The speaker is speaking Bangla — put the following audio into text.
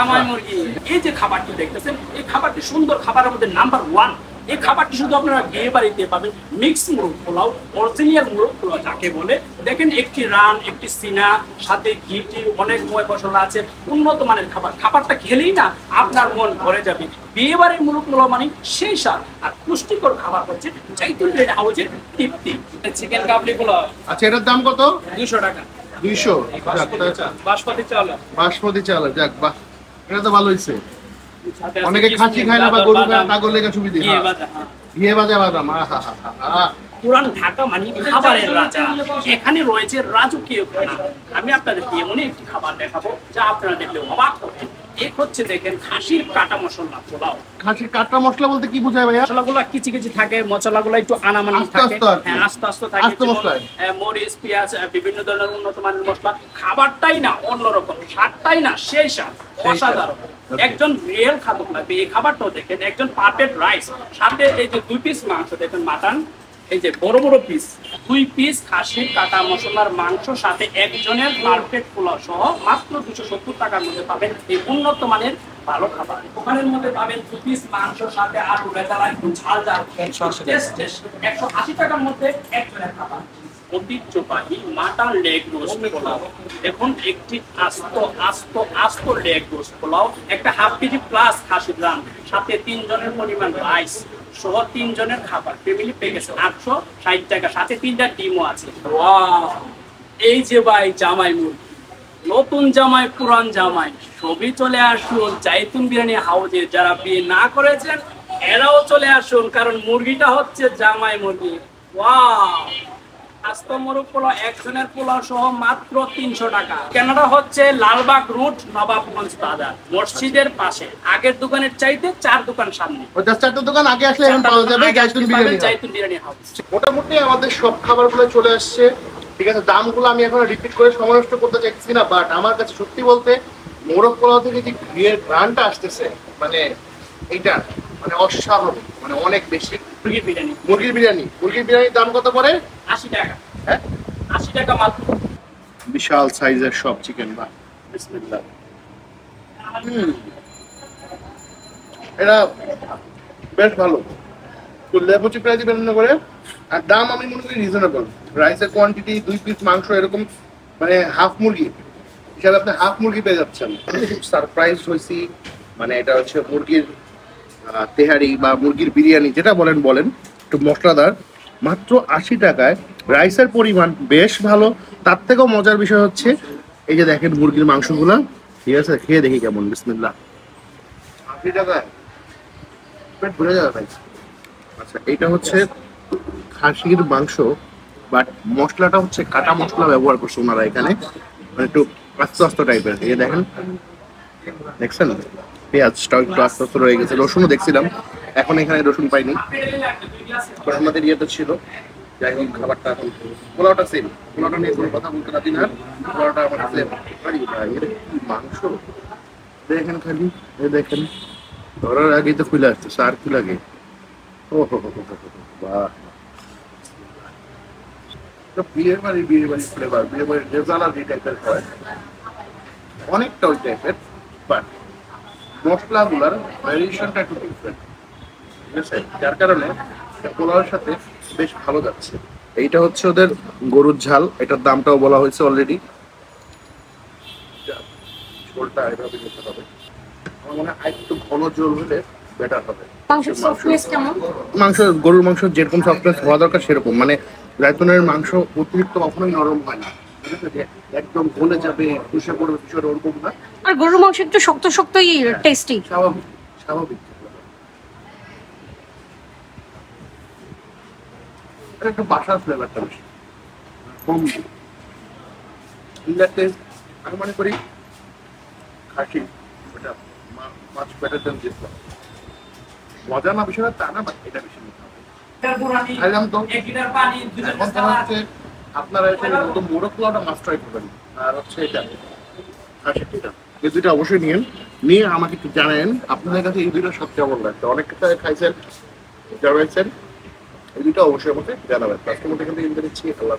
জামাই মুরগি। এই যে খাবারটি দেখতেছেন, এই খাবারটি সুন্দর খাবারের মধ্যে নাম্বার 1। এই খাবারটি শুধু আপনারা বিয়ে বাড়িতে পাবেন। মিক্স মুরগ পোলাও, অরিজিনাল মুরগ পোলাও যাকে বলে। দেখেন একটি রান, একটি সিনা, সাথে ঘিটি, অনেক ময় মশলা আছে, উন্নত মানের খাবার। খাবারটা খেলেই না আপনার মন ভরে যাবে। বিয়ে বাড়ির মুরগ পোলাও মানে সেই স্বাদ আর পুষ্টিকর খাবার হচ্ছে জাইতুন বিরিয়ানি হাউজের তৃপ্তি। চিকেন কাবলি পোলাও। আচ্ছা, এটার দাম কত? 200 টাকা। 200 বাসমতি চাল। বাসমতি চাল, যাক বাহ, এটা তো ভালো হইছে। অনেকে খাসি খায় না বা গরু খায়, তাগর লেগে সুবিধা। ঘিয়ে ভাজা বাদাম, পুরান ঢাকা মানে খাবারের রাজা। এখানে রয়েছে রাজকীয় খানা। আমি আপনাদেরকে এমন একটি খাবার দেখাবো যা আপনারা দেখলে অবাক হবেন। এক হচ্ছে দেখেন খাসির কাটা মশলা পোলাও। খাসির কাটা মশলা বলতে কি বোঝায় ভাইয়া? মশলাগুলো কিচি কিচি থাকে, মশলাগুলো একটু আনামানি থাকে, হ্যাঁ আস্তে আস্তে থাকে। মরিচ, পেঁয়াজ, বিভিন্ন ধরনের উন্নত মানের মশলা। খাবারটাই না অন্যরকম, স্বাদটাই না সেই স্বাদ, অসাধারণ। একজন রিয়েল খাদক লাগবে এই খাবারটাও দেখেন। একজন পারফেক্ট রাইস, সাথে এই যে 2 পিস মাংস দেখেন, মাটন, এই যে বড় বড় পিস 2 পিস খাসির কাটা মশলার মাংস, সাথে একজনের পারফেক্ট পোলাও সহ মাত্র 270 টাকার মধ্যে পাবেন এই উন্নত মানের ভালো খাবার। ওখানের মধ্যে পাবেন 2 পিস মাংস, সাথে আলু বেচারা, ঝাল ঝাল 180 টাকার মধ্যে একজনের খাবার। ঐতিহ্যবাহী মাটন লেগ রোস্ট পোলাও। এখন একটি আস্ত আস্ত আস্ত লেগ রোস্ট পোলাও, একটা হাফ কেজি প্লাস খাসির রান, সাথে 3 জনের পরিমাণ রাইস সহ 3 জনের খাবার। ফ্যামিলি প্যাকেজ 860 টাকা, সাথে 3টা ডিমও আছে। ওয়াও! এই যে ভাই জামাই মুরগি, নতুন জামাই পুরান জামাই সবই চলে আসুন জাইতুন বিরিয়ানি হাউজে। যারা বিয়ে না করেছেন এরাও চলে আসুন, কারণ মুরগিটা হচ্ছে জামাই মুরগি। ওয়াও! আস্ত মুরগ পোলাও, একজনের পোলাও সহ মাত্র 300 টাকা। কেনাটা হচ্ছে লালবাগ রুট, নবাবগঞ্জ বাজার, মসজিদের পাশে। আগের দোকানের চাইতে 4 দোকান সামনে। ওই 4টা দোকান আগে আসলে এখন পাওয়া যাবে জাইতুন বিরিয়ানি হাউস। মোটামুটি আমাদের সব খাবারগুলো চলে আসছে, ঠিক আছে। দামগুলো আমি এখন রিপিট করে সময় নষ্ট করতে চাইছি না, বাট আমার কাছে সত্যি বলতে মোরগ পোলাও থেকে যে ঘিয়ের ঘ্রাণটা আসতেছে, মানে এইটা মানে অস্বাভাবিক, মানে অনেক বেশি। মুরগির বিরিয়ানির দাম কত পড়ে? 80 টাকা। হ্যাঁ, 80 টাকা মাত্র। বিশাল সাইজের সব চিকেন। বা বিসমিল্লাহ। এটা বেশ ভালো। তো লেবুচি প্রাইস বিভিন্ন করে, আর দাম আমি মনে করি রিজনেবল। রাইসের কোয়ান্টিটি 2 পিস মাংস এরকম, মানে হাফ মুরগি হিসাবে আপনি হাফ মুরগি পেয়ে যাচ্ছেন। সারপ্রাইজ হয়েছি, মানে এটা হচ্ছে মুরগির তেহারি বা মুরগির বিরিয়ানি যেটা বলেন একটু মশলাদার, মাত্র 80 টাকায়। রাইসের পরিমাণ বেশ ভালো। তার থেকেও মজার বিষয় হচ্ছে এই যে দেখেন মুরগির মাংসগুলো, ঠিক আছে, খেয়ে দেখি কেমন। বিসমিল্লাহ। 80 টাকায় পেট ভরে যাবে ভাই। আচ্ছা, এটা হচ্ছে খাসির মাংস, বাট মশলাটা হচ্ছে কাটা মশলা ব্যবহার করছে ওনারা এখানে, মানে একটু আস্তে আস্তে টাইপের। এই দেখেন, দেখছেন পেঁয়াজটা একটু আস্তে আস্তে রয়ে গেছে। রসুনও দেখছিলাম, এখন এখানে রসুন পাইনি, আমাদের ইয়েতে ছিল। যাই হোক, খাবারটা এখন পোলাওটা সেম। পোলাওটা নিয়ে কোনো কথা বলতে রাজি না, পোলাওটা আমার সেম। মাংস দেখেন, খালি দেখেন, ধরার আগেই তো খুলে আসছে, আর কি লাগে। ও হো হো হো, বাহ! বিয়ের বাড়ি ফ্লেভার, বিয়ের বাড়ির রেজালা যে টাইপের হয়, অনেকটা ওই টাইপের, বাট মশলাগুলার ভ্যারিয়েশনটা একটু ডিফারেন্ট, ঠিক আছে, যার কারণে পোলাওয়ের সাথে বেশ ভালো যাচ্ছে। এইটা হচ্ছে ওদের গরুর ঝাল, এটার দামটাও বলা হয়েছে অলরেডি। ঝোলটা এভাবে নিতে হবে, আমার মনে হয় একটু ঘন ঝোল হলে বেটার হবে। মাংস, গরুর মাংস যেরকম সফটনেস হওয়া দরকার সেরকম, মানে জাইতুনের মাংস অতিরিক্ত কখনোই নরম হয় না, একদম গলে যাবে, খুশে পড়বে, বিষয়টা ওরকম না। আর গরুর মাংস একটু শক্ত শক্তই টেস্টি, স্বাভাবিক স্বাভাবিক। একটু বাসার ফ্লেভারটা বেশি কম। আমি মনে করি খাসি ওটা মাছ বেটার দেন দিস। মজা না বিষয়টা তা না, বাট এটা বেশি খাইলাম তো। এখন তোমার হচ্ছে আপনারা নতুন মোরগ পোলাওটা মাস্ট ট্রাই করবেন, আর হচ্ছে এটা খাসিটা, এই দুইটা অবশ্যই নিয়ে আমাকে একটু জানেন আপনাদের কাছে এই দুইটা সবচেয়ে কেমন লাগছে। অনেক কিছু খাইছেন, জানাইছেন, এই দুইটা অবশ্যই আমাকে জানাবেন। আজকের মধ্যে কিন্তু ইন্টারেস্ট আল্লাহ।